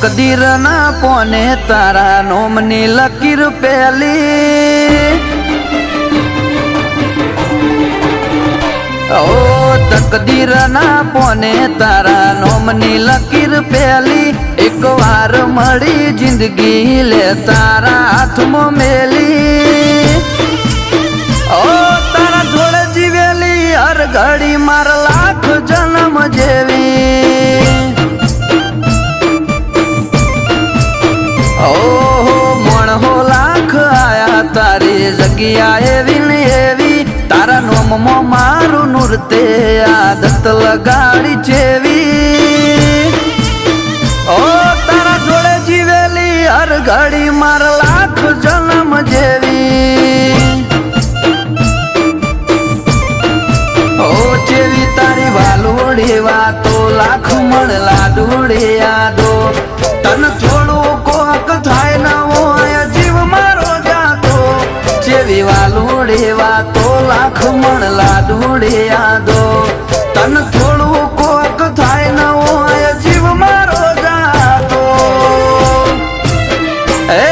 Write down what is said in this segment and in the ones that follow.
તકદીર ના પોને તારા નોમની લકીર પેલી ઓ તકદીર ના પોને તારા નોમની લકીર પેલી એક વાર મળી જિંદગી લે તારા હાથમાં મેલી ઓ તારા જોડે જીવેલી હર ઘડી માર લાખ જન્મ જેવી ઓહો મણહો લાખ આયા તારી જગ્યા એવી ને એવી તારા નોમમાં મારું નૃત્ય આદત લગાડી ચેવી ઓ તારા જોડે જીવેલી હર ઘડી માર લાખ જન્મ જેવી ઓ ચેવી તારી વાલોડી વાતો લાખ મણ લાડુડી યાદો તન થોડું કોક થાય ન હોય જીવ મારો જાતો જેવી વાલુડી વાતો લાખ મણ લાડુડી યાદો તન થોડું કોક થાય ન હોય જીવ મારો જાતો એ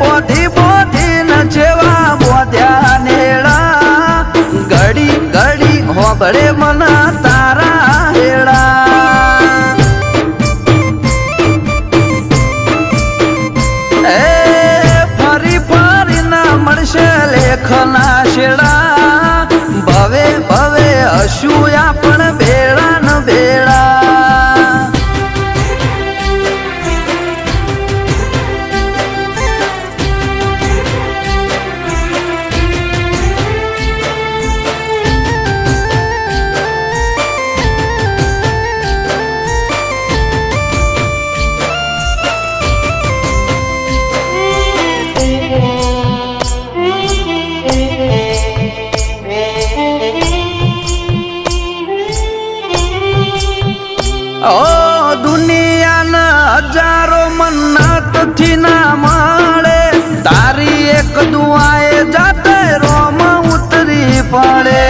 બોધી બોધી ન જેવા બોધ્યા નેડા ઘડી ઘડી હોબળે મન તારા હેડા લેખના શેડા ભવે ભવે હશું આપણ બેડા ન બેડા ઓ દુનિયાના હજારો મન્નત થી ના મળે તારી એક દુઆએ જાતે રોમ ઉતરી પડે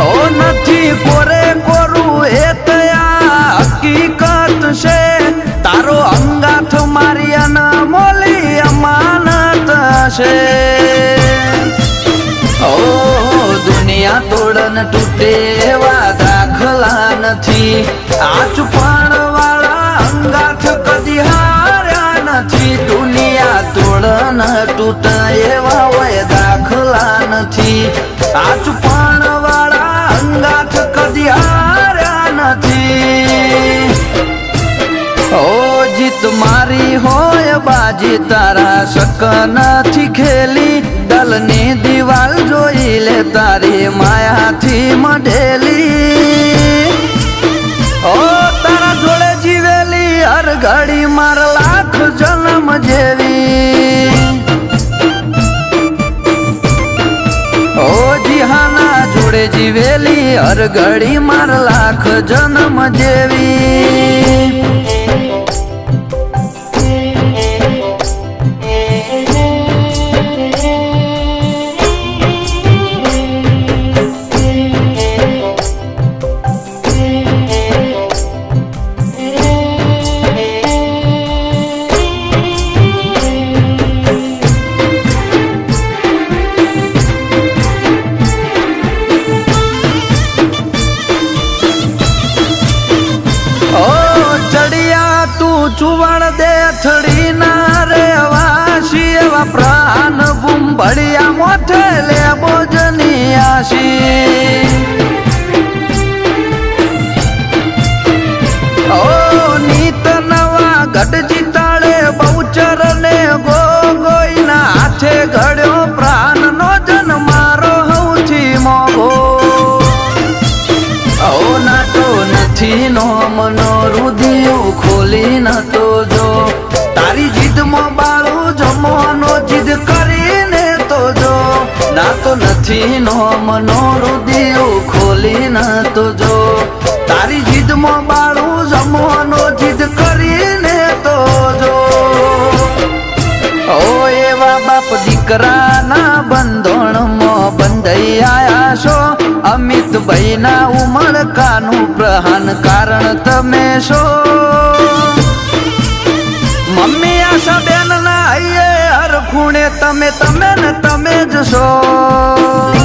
ઓ નથી કોરે કોરું એ તયા હકીકત છે તારો અંગાથ મારી અનમોલી અમાનત છે ઓ દુનિયા તોડન તૂટે એવા દાખલા નથી આ ચુપાણ વાળા અંગાથ કદી હાર્યા નથી દુનિયા તોડન તૂટે એવા હોય દાખલા નથી આ ચુપાણ વાળા અંગાથ કદી હાર્યા નથી ઓ જીત મારી હોય બાજી તારા શક નથી ખેલી દલની દિવાલ જોઈ લે તારી માયાથી મઢેલી ઓ તારા જોડે જીવેલી હર ઘડી માર લાખ જન્મ જેવી ઓ જીહાના જોડે જીવેલી હર ઘડી માર લાખ જન્મ જેવી ચુવણ દે થડી ના રે વાસી એવા પ્રાણ બુંબળિયા મોઠે લે બોજની આશી ઓ નીત નવા ગઢ જીતાડે બહુચર ને ગોગોઈના હાથે ઘડ્યો પ્રાણ નો જન મારો હૌથી મોગો ઓ નથી નો મનો રુદિયો ખોલીને તો જો તારી જીદમાં બાળું જમવાનો જીદ કરીને તો જો ઓ એવા બાપ દીકરાના બંધોણમાં બંધાઈ આયા છો અમિતભાઈ ના ઉમળકાનું પ્રહાન કારણ તમે છો મમ્મી આશા બેન ના હૈયે હર ખૂણે તમે ને તમે જ છો